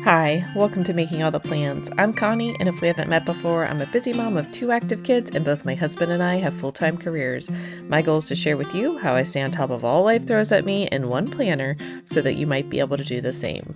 Hi, welcome to Making All the Plans. I'm Connie, and if we haven't met before, I'm a busy mom of 2 active kids, and both my husband and I have full-time careers. My goal is to share with you how I stay on top of all life throws at me in one planner so that you might be able to do the same.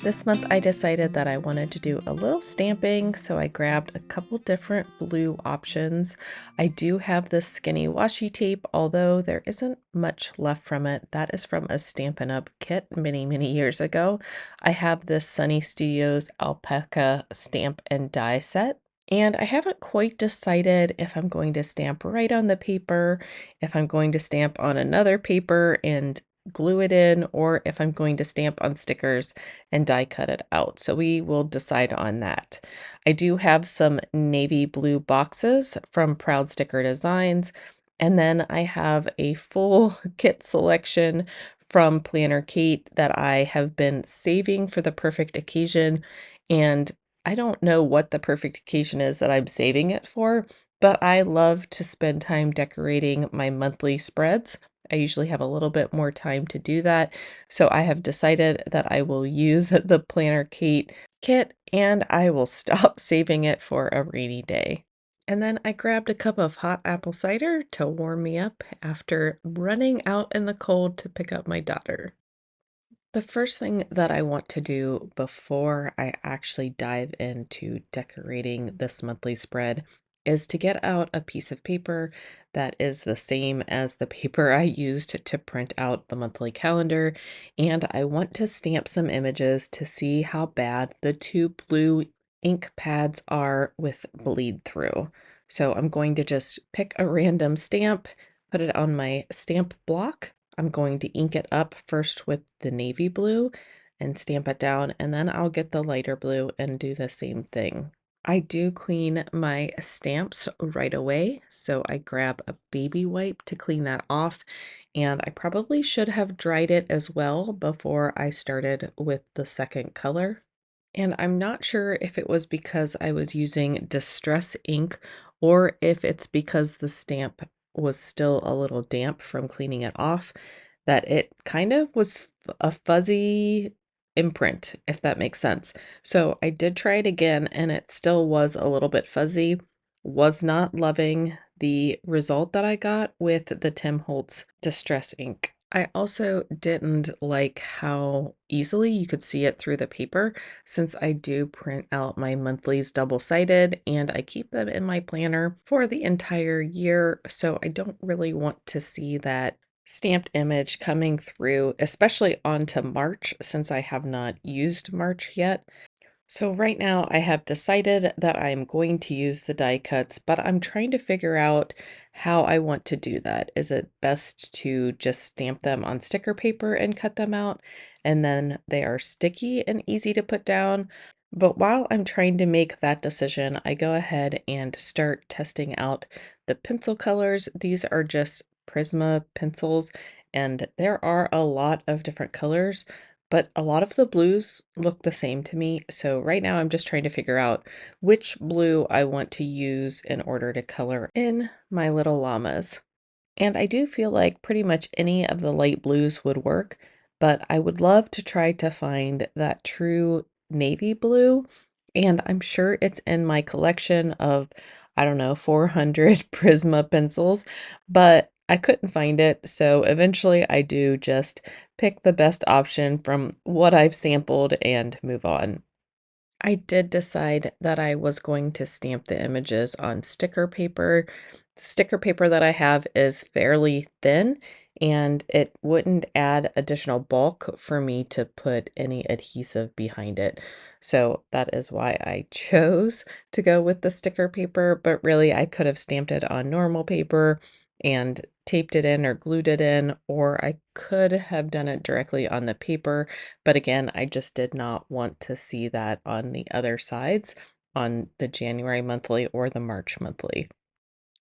This month I decided that I wanted to do a little stamping, so I grabbed a couple different blue options. I do have this skinny washi tape, although there isn't much left from it. That is from a Stampin' Up! Kit many years ago. I have this Sunny Studios alpaca stamp and die set. And I haven't quite decided if I'm going to stamp right on the paper, if I'm going to stamp on another paper and glue it in, or if I'm going to stamp on stickers and die cut it out. So we will decide on that. I do have some navy blue boxes from Proud Sticker Designs, and then I have a full kit selection from Planner Kate that I have been saving for the perfect occasion. And I don't know what the perfect occasion is that I'm saving it for, but I love to spend time decorating my monthly spreads. I usually have a little bit more time to do that. So I have decided that I will use the Planner Kate kit and I will stop saving it for a rainy day. And then I grabbed a cup of hot apple cider to warm me up after running out in the cold to pick up my daughter. The first thing that I want to do before I actually dive into decorating this monthly spread is to get out a piece of paper that is the same as the paper I used to print out the monthly calendar, and I want to stamp some images to see how bad the two blue ink pads are with bleed through. So I'm going to just pick a random stamp, put it on my stamp block. I'm going to ink it up first with the navy blue and stamp it down, and then I'll get the lighter blue and do the same thing. I do clean my stamps right away, so I grab a baby wipe to clean that off, and I probably should have dried it as well before I started with the second color. And I'm not sure if it was because I was using Distress ink or if it's because the stamp was still a little damp from cleaning it off, that it kind of was a fuzzy imprint, if that makes sense. So I did try it again and it still was a little bit fuzzy. Was not loving the result that I got with the Tim Holtz Distress ink. I also didn't like how easily you could see it through the paper since I do print out my monthlies double-sided and I keep them in my planner for the entire year, so I don't really want to see that stamped image coming through, especially onto March since I have not used March yet. So right now I have decided that I'm going to use the die cuts, but I'm trying to figure out how I want to do that. Is it best to just stamp them on sticker paper and cut them out, and then they are sticky and easy to put down? But while I'm trying to make that decision, I go ahead and start testing out the pencil colors. These are just Prisma pencils, and there are a lot of different colors, but a lot of the blues look the same to me. So right now I'm just trying to figure out which blue I want to use in order to color in my little llamas. And I do feel like pretty much any of the light blues would work, but I would love to try to find that true navy blue. And I'm sure it's in my collection of, I don't know, 400 Prisma pencils, but I couldn't find it. So eventually I do just pick the best option from what I've sampled and move on. I did decide that I was going to stamp the images on sticker paper. The sticker paper that I have is fairly thin and it wouldn't add additional bulk for me to put any adhesive behind it. So that is why I chose to go with the sticker paper, but really I could have stamped it on normal paper and taped it in or glued it in, or I could have done it directly on the paper, but again, I just did not want to see that on the other sides on the January monthly or the March monthly.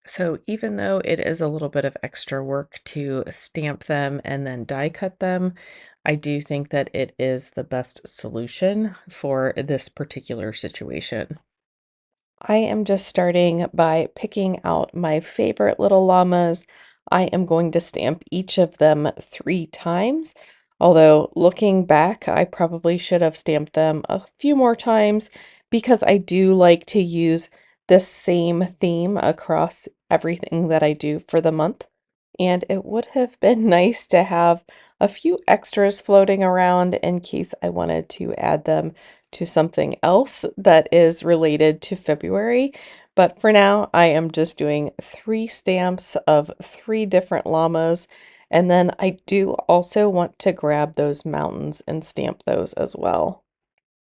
So even though it is a little bit of extra work to stamp them and then die cut them, I do think that it is the best solution for this particular situation. I am just starting by picking out my favorite little llamas. I am going to stamp each of them 3 times. Although looking back, I probably should have stamped them a few more times because I do like to use the same theme across everything that I do for the month. And it would have been nice to have a few extras floating around in case I wanted to add them to something else that is related to February. But for now, I am just doing 3 stamps of 3 different llamas. And then I do also want to grab those mountains and stamp those as well.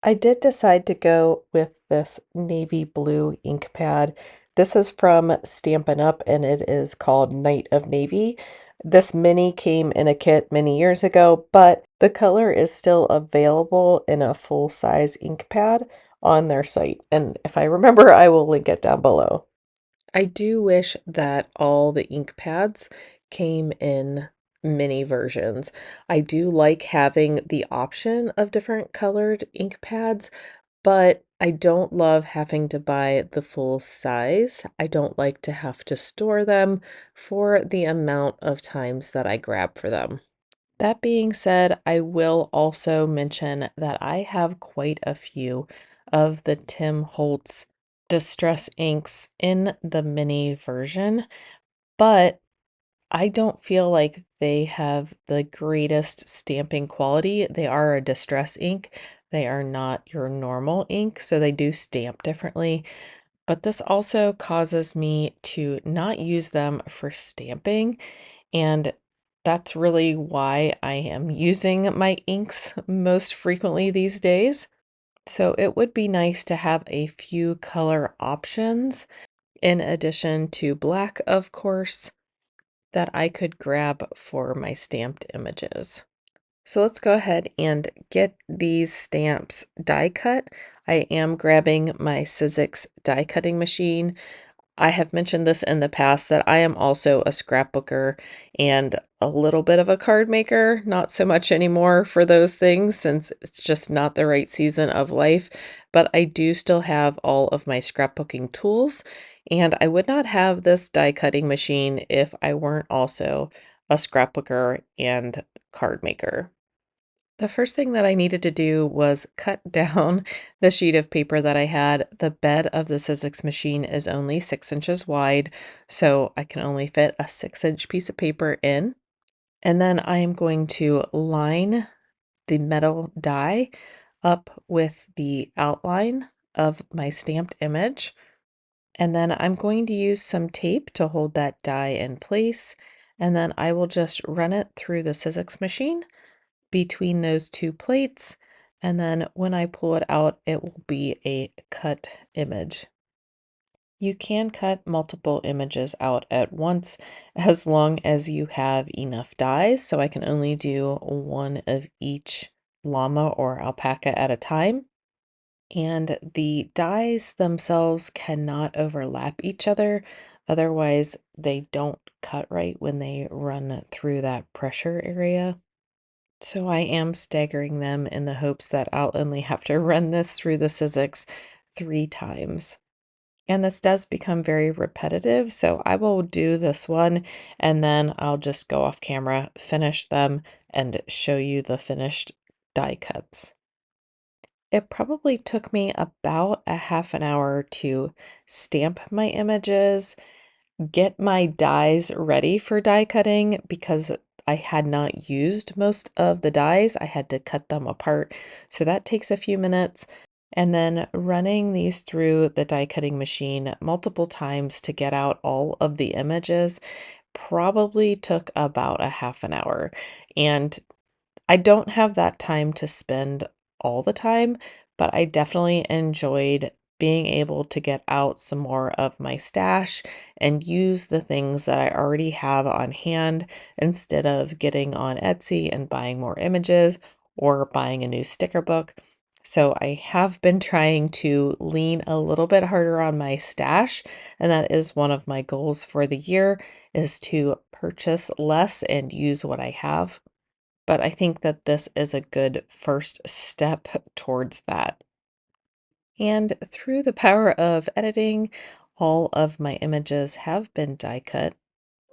I did decide to go with this navy blue ink pad. This is from Stampin' Up! And it is called Night of Navy. This mini came in a kit many years ago, but the color is still available in a full-size ink pad on their site. And if I remember, I will link it down below. I do wish that all the ink pads came in mini versions. I do like having the option of different colored ink pads, but I don't love having to buy the full size. I don't like to have to store them for the amount of times that I grab for them. That being said, I will also mention that I have quite a few of the Tim Holtz Distress inks in the mini version, but I don't feel like they have the greatest stamping quality. They are a distress ink. They are not your normal ink, so they do stamp differently. But this also causes me to not use them for stamping, and that's really why I am using my inks most frequently these days. So it would be nice to have a few color options in addition to black, of course, that I could grab for my stamped images. So let's go ahead and get these stamps die cut. I am grabbing my Sizzix die cutting machine. I have mentioned this in the past that I am also a scrapbooker and a little bit of a card maker, not so much anymore for those things since it's just not the right season of life, but I do still have all of my scrapbooking tools, and I would not have this die cutting machine if I weren't also a scrapbooker and card maker. The first thing that I needed to do was cut down the sheet of paper that I had. The bed of the Sizzix machine is only 6 inches wide, so I can only fit a 6-inch piece of paper in. And then I am going to line the metal die up with the outline of my stamped image. And then I'm going to use some tape to hold that die in place. And then I will just run it through the Sizzix machine between those 2 plates, and then when I pull it out, it will be a cut image. You can cut multiple images out at once as long as you have enough dies, so I can only do one of each llama or alpaca at a time. And the dies themselves cannot overlap each other, otherwise they don't cut right when they run through that pressure area. So I am staggering them in the hopes that I'll only have to run this through the Sizzix 3 times. And this does become very repetitive, so I will do this one and then I'll just go off camera, finish them, and show you the finished die cuts. It probably took me about a half an hour to stamp my images, get my dies ready for die cutting because I had not used most of the dies. I had to cut them apart. So that takes a few minutes. And then running these through the die cutting machine multiple times to get out all of the images probably took about a half an hour. And I don't have that time to spend all the time, but I definitely enjoyed being able to get out some more of my stash and use the things that I already have on hand instead of getting on Etsy and buying more images or buying a new sticker book. So I have been trying to lean a little bit harder on my stash, and that is one of my goals for the year is to purchase less and use what I have. But I think that this is a good first step towards that. And through the power of editing, all of my images have been die cut,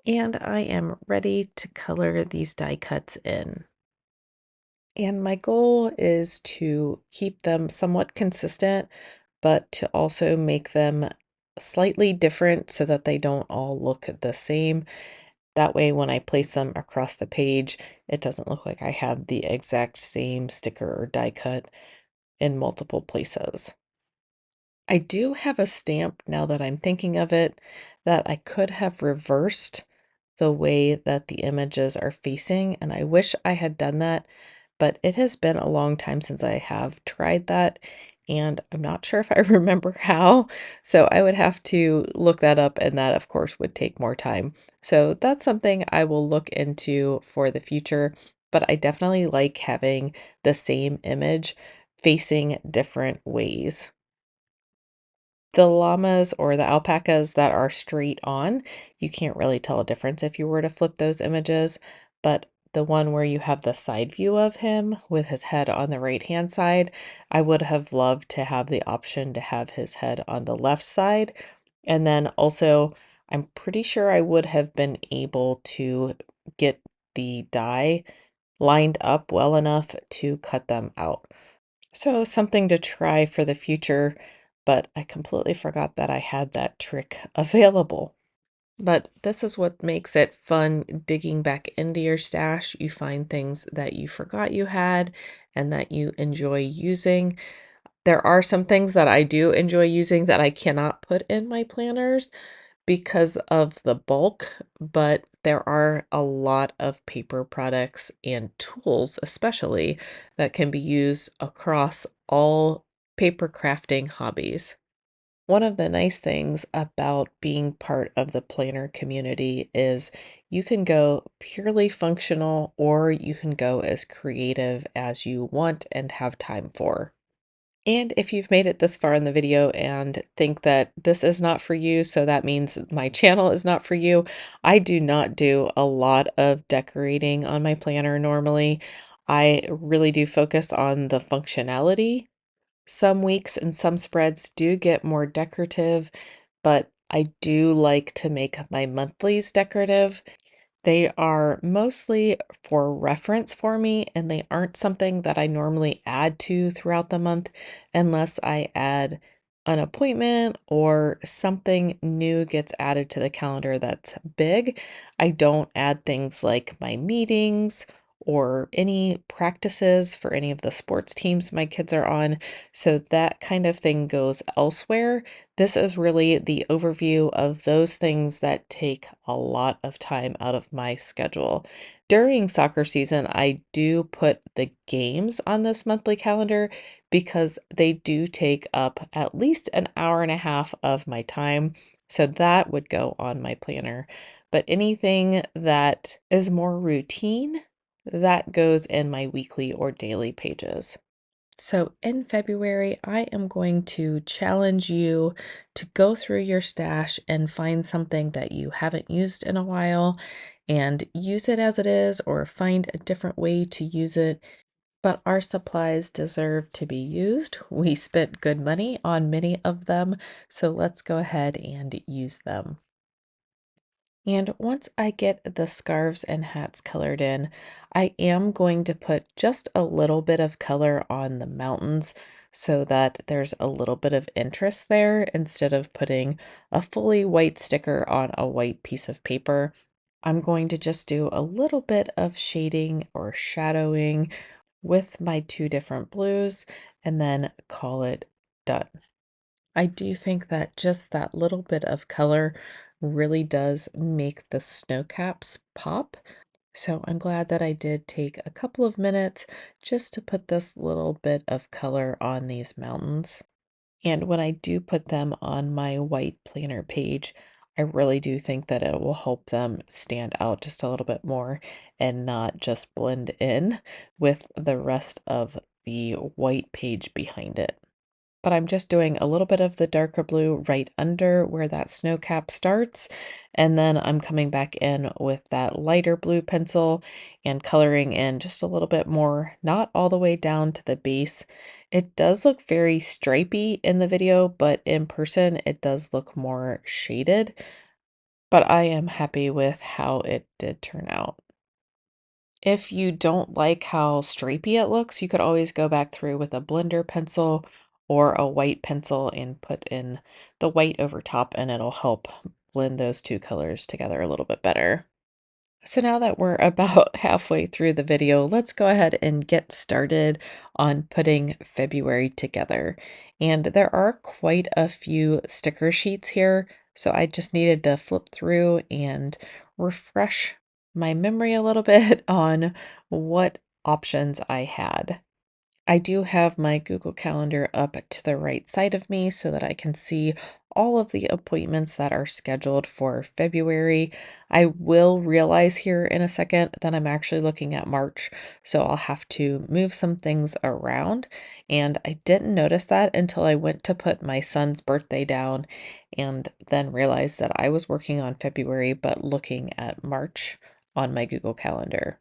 and I am ready to color these die cuts in. And my goal is to keep them somewhat consistent, but to also make them slightly different so that they don't all look the same. That way, when I place them across the page, it doesn't look like I have the exact same sticker or die cut in multiple places. I do have a stamp now that I'm thinking of it that I could have reversed the way that the images are facing, and I wish I had done that, but it has been a long time since I have tried that, and I'm not sure if I remember how, so I would have to look that up, and that, of course, would take more time. So that's something I will look into for the future, but I definitely like having the same image facing different ways. The llamas or the alpacas that are straight on, you can't really tell a difference if you were to flip those images, but the one where you have the side view of him with his head on the right-hand side, I would have loved to have the option to have his head on the left side. And then also, I'm pretty sure I would have been able to get the die lined up well enough to cut them out. So something to try for the future, but I completely forgot that I had that trick available. But this is what makes it fun digging back into your stash. You find things that you forgot you had and that you enjoy using. There are some things that I do enjoy using that I cannot put in my planners because of the bulk, but there are a lot of paper products and tools, especially, that can be used across all paper crafting hobbies. One of the nice things about being part of the planner community is you can go purely functional or you can go as creative as you want and have time for. And if you've made it this far in the video and think that this is not for you, so that means my channel is not for you, I do not do a lot of decorating on my planner normally. I really do focus on the functionality. Some weeks and some spreads do get more decorative, but I do like to make my monthlies decorative. They are mostly for reference for me, and they aren't something that I normally add to throughout the month unless I add an appointment or something new gets added to the calendar that's big. I don't add things like my meetings or any practices for any of the sports teams my kids are on. So that kind of thing goes elsewhere. This is really the overview of those things that take a lot of time out of my schedule. During soccer season, I do put the games on this monthly calendar because they do take up at least an hour and a half of my time. So that would go on my planner. But anything that is more routine, that goes in my weekly or daily pages. So in February, I am going to challenge you to go through your stash and find something that you haven't used in a while and use it as it is or find a different way to use it. But our supplies deserve to be used. We spent good money on many of them, so let's go ahead and use them. And once I get the scarves and hats colored in, I am going to put just a little bit of color on the mountains so that there's a little bit of interest there instead of putting a fully white sticker on a white piece of paper. I'm going to just do a little bit of shading or shadowing with my two different blues and then call it done. I do think that just that little bit of color really does make the snow caps pop. So I'm glad that I did take a couple of minutes just to put this little bit of color on these mountains. And when I do put them on my white planner page, I really do think that it will help them stand out just a little bit more and not just blend in with the rest of the white page behind it. But I'm just doing a little bit of the darker blue right under where that snow cap starts. And then I'm coming back in with that lighter blue pencil and coloring in just a little bit more, not all the way down to the base. It does look very stripy in the video, but in person it does look more shaded. But I am happy with how it did turn out. If you don't like how stripy it looks, you could always go back through with a blender pencil or a white pencil and put in the white over top, and it'll help blend those two colors together a little bit better. So now that we're about halfway through the video, let's go ahead and get started on putting February together. And there are quite a few sticker sheets here, so I just needed to flip through and refresh my memory a little bit on what options I had. I do have my Google Calendar up to the right side of me so that I can see all of the appointments that are scheduled for February. I will realize here in a second that I'm actually looking at March, so I'll have to move some things around. And I didn't notice that until I went to put my son's birthday down and then realized that I was working on February but looking at March on my Google Calendar.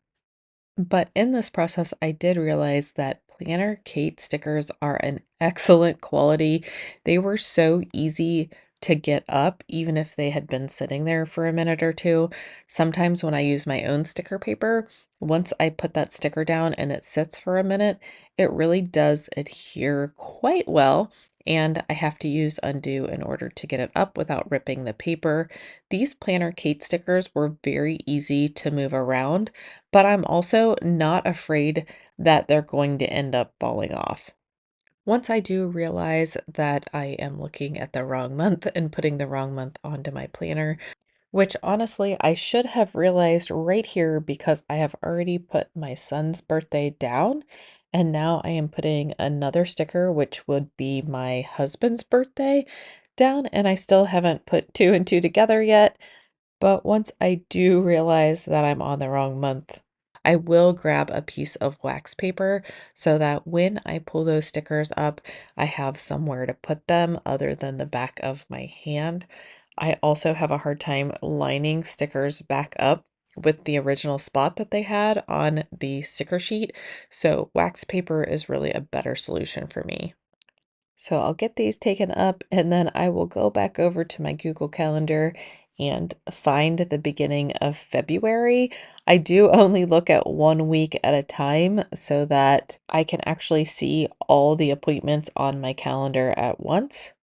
But in this process, I did realize that Planner Kate stickers are an excellent quality. They were so easy to get up, even if they had been sitting there for a minute or two. Sometimes when I use my own sticker paper, once I put that sticker down and it sits for a minute, it really does adhere quite well. And I have to use undo in order to get it up without ripping the paper. These Planner Kate stickers were very easy to move around, but I'm also not afraid that they're going to end up falling off. Once I do realize that I am looking at the wrong month and putting the wrong month onto my planner, which honestly I should have realized right here because I have already put my son's birthday down. And now I am putting another sticker, which would be my husband's birthday, down. And I still haven't put two and two together yet. But once I do realize that I'm on the wrong month, I will grab a piece of wax paper so that when I pull those stickers up, I have somewhere to put them other than the back of my hand. I also have a hard time lining stickers back up with the original spot that they had on the sticker sheet, so wax paper is really a better solution for me. So I'll get these taken up and then I will go back over to my Google Calendar and find the beginning of February. I do only look at 1 week at a time so that I can actually see all the appointments on my calendar at once.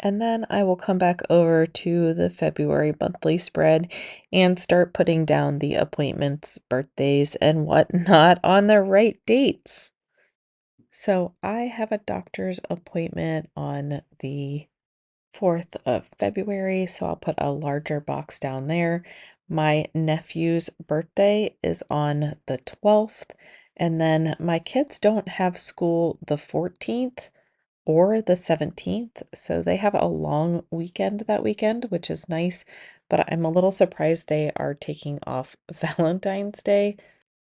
And then I will come back over to the February monthly spread and start putting down the appointments, birthdays, and whatnot on the right dates. So I have a doctor's appointment on the 4th of February, so I'll put a larger box down there. My nephew's birthday is on the 12th, and then my kids don't have school the 14th or the 17th, so they have a long weekend that weekend, which is nice, but I'm a little surprised they are taking off Valentine's Day,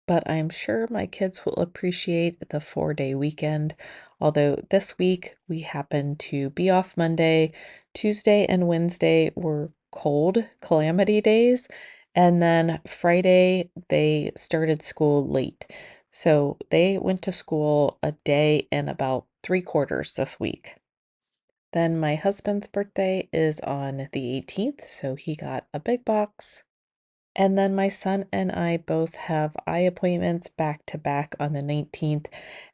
but I'm sure my kids will appreciate the 4-day weekend. Although this week we happen to be off Monday, Tuesday and Wednesday were cold calamity days, and then Friday they started school late. So they went to school a day and about 3/4 this week. Then my husband's birthday is on the 18th, so he got a big box. And then my son and I both have eye appointments back to back on the 19th.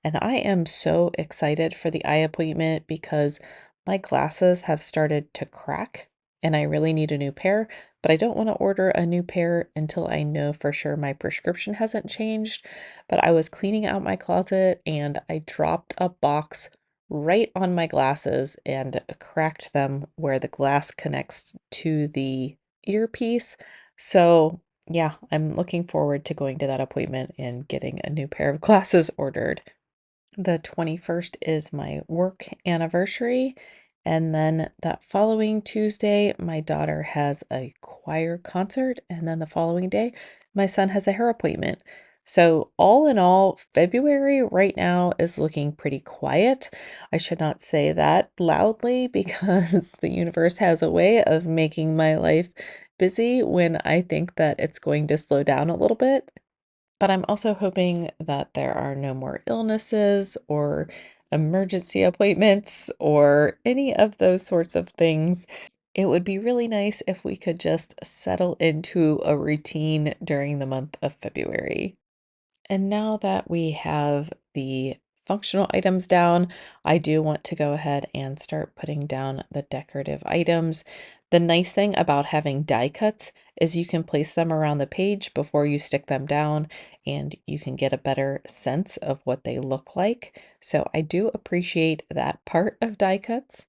And I am so excited for the eye appointment because my glasses have started to crack and I really need a new pair. But I don't want to order a new pair until I know for sure my prescription hasn't changed. But I was cleaning out my closet and I dropped a box right on my glasses and cracked them where the glass connects to the earpiece. So, yeah, I'm looking forward to going to that appointment and getting a new pair of glasses ordered. The 21st is my work anniversary. And then that following Tuesday, my daughter has a choir concert. And then the following day, my son has a hair appointment. So, all in all, February right now is looking pretty quiet. I should not say that loudly because the universe has a way of making my life busy when I think that it's going to slow down a little bit. But I'm also hoping that there are no more illnesses or emergency appointments or any of those sorts of things. It would be really nice if we could just settle into a routine during the month of February. And now that we have the functional items down, I do want to go ahead and start putting down the decorative items. The nice thing about having die cuts is you can place them around the page before you stick them down, and you can get a better sense of what they look like. So I do appreciate that part of die cuts.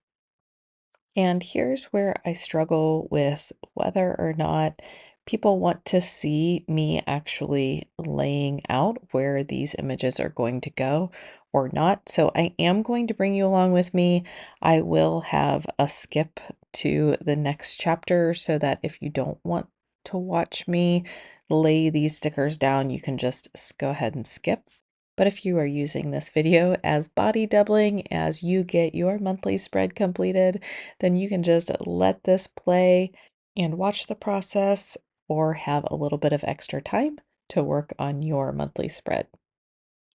And here's where I struggle with whether or not people want to see me actually laying out where these images are going to go or not. So I am going to bring you along with me. I will have a skip to the next chapter so that if you don't want to watch me lay these stickers down, you can just go ahead and skip. But if you are using this video as body doubling as you get your monthly spread completed, then you can just let this play and watch the process or have a little bit of extra time to work on your monthly spread.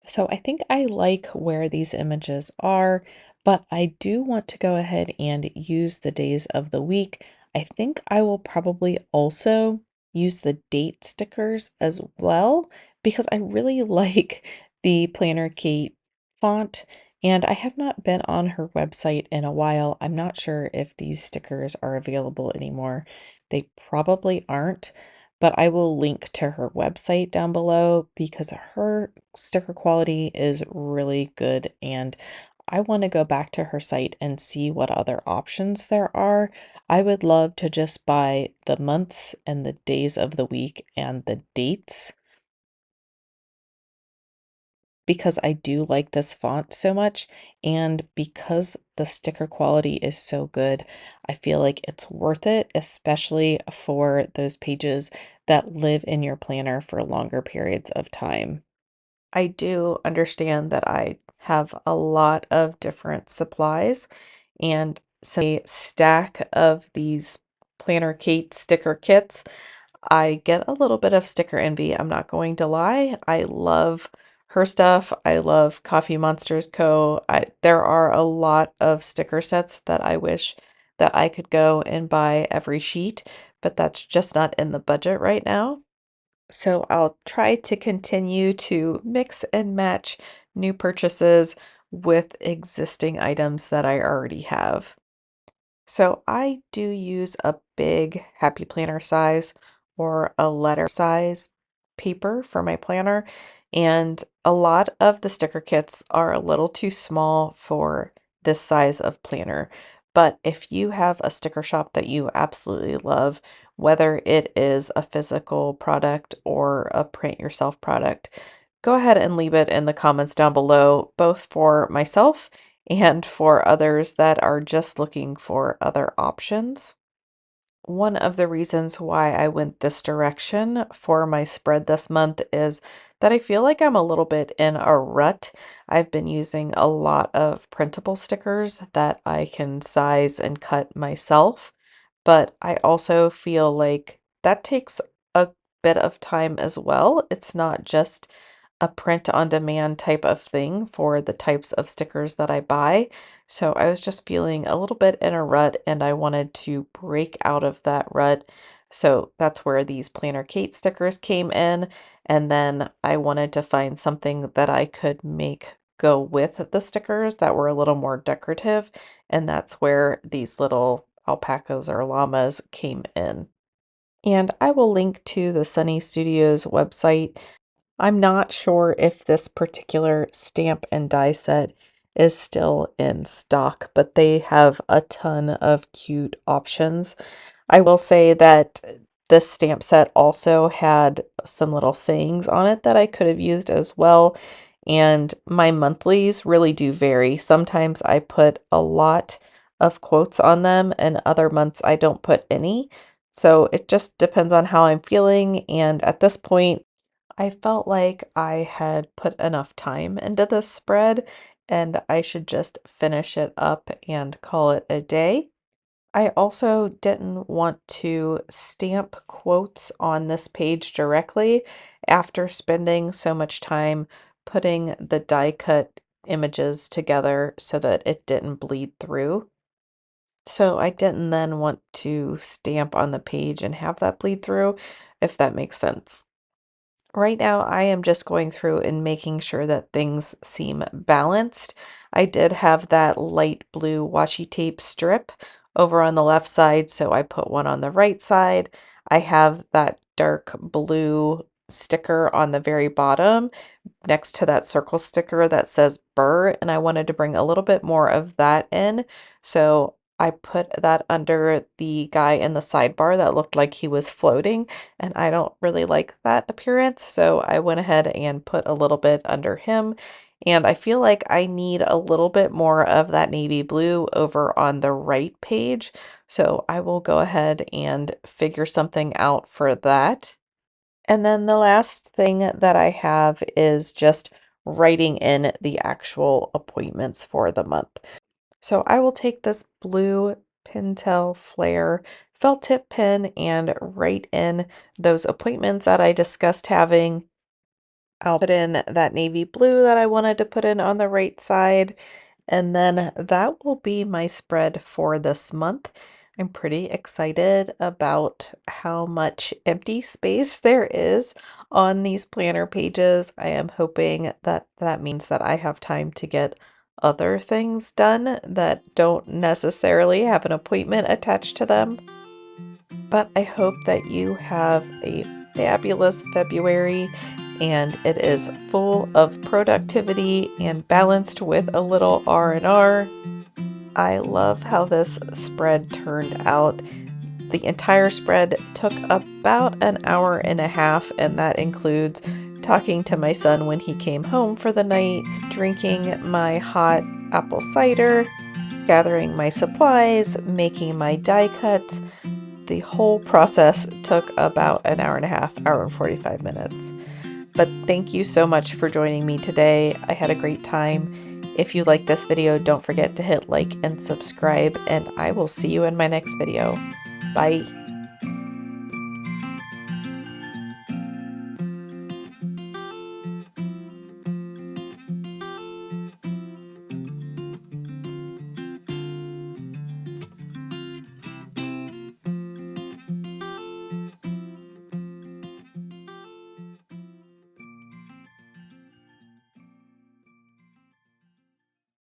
So I think I like where these images are, but I do want to go ahead and use the days of the week. I think I will probably also use the date stickers as well because I really like the Planner Kate font, and I have not been on her website in a while. I'm not sure if these stickers are available anymore. They probably aren't, but I will link to her website down below because her sticker quality is really good, and I want to go back to her site and see what other options there are. I would love to just buy the months and the days of the week and the dates because I do like this font so much, and because the sticker quality is so good, I feel like it's worth it, especially for those pages that live in your planner for longer periods of time. I do understand that I have a lot of different supplies, and so a stack of these Planner Kate sticker kits, I get a little bit of sticker envy. I'm not going to lie. I love her stuff. I love Coffee Monsters Co. There are a lot of sticker sets that I wish that I could go and buy every sheet, but that's just not in the budget right now. So I'll try to continue to mix and match new purchases with existing items that I already have. So I do use a big Happy Planner size or a letter size paper for my planner, and a lot of the sticker kits are a little too small for this size of planner. But if you have a sticker shop that you absolutely love, whether it is a physical product or a print yourself product, go ahead and leave it in the comments down below, both for myself and for others that are just looking for other options. One of the reasons why I went this direction for my spread this month is that I feel like I'm a little bit in a rut. I've been using a lot of printable stickers that I can size and cut myself, but I also feel like that takes a bit of time as well. It's not just a print on demand type of thing for the types of stickers that I buy. So I was just feeling a little bit in a rut and I wanted to break out of that rut. So that's where these Planner Kate stickers came in. And then I wanted to find something that I could make go with the stickers that were a little more decorative. And that's where these little alpacas or llamas came in. And I will link to the Sunny Studios website. I'm not sure if this particular stamp and die set is still in stock, but they have a ton of cute options. I will say that this stamp set also had some little sayings on it that I could have used as well. And my monthlies really do vary. Sometimes I put a lot of quotes on them, and other months I don't put any. So it just depends on how I'm feeling. And at this point, I felt like I had put enough time into this spread and I should just finish it up and call it a day. I also didn't want to stamp quotes on this page directly after spending so much time putting the die cut images together so that it didn't bleed through. So I didn't then want to stamp on the page and have that bleed through, if that makes sense. Right now, I am just going through and making sure that things seem balanced. I did have that light blue washi tape strip over on the left side, so I put one on the right side. I have that dark blue sticker on the very bottom next to that circle sticker that says BRRRR, and I wanted to bring a little bit more of that in. So I put that under the guy in the sidebar that looked like he was floating, and I don't really like that appearance, so I went ahead and put a little bit under him. And I feel like I need a little bit more of that navy blue over on the right page, so I will go ahead and figure something out for that. And then the last thing that I have is just writing in the actual appointments for the month. So I will take this blue Pintel Flare felt tip pen and write in those appointments that I discussed having. I'll put in that navy blue that I wanted to put in on the right side, and then that will be my spread for this month. I'm pretty excited about how much empty space there is on these planner pages. I am hoping that that means that I have time to get other things done that don't necessarily have an appointment attached to them. But I hope that you have a fabulous February and it is full of productivity and balanced with a little R&R. I love how this spread turned out. The entire spread took about an hour and a half, and that includes talking to my son when he came home for the night, drinking my hot apple cider, gathering my supplies, making my die cuts. The whole process took about an hour and a half, hour and 45 minutes. But thank you so much for joining me today. I had a great time. If you like this video, don't forget to hit like and subscribe, and I will see you in my next video. Bye.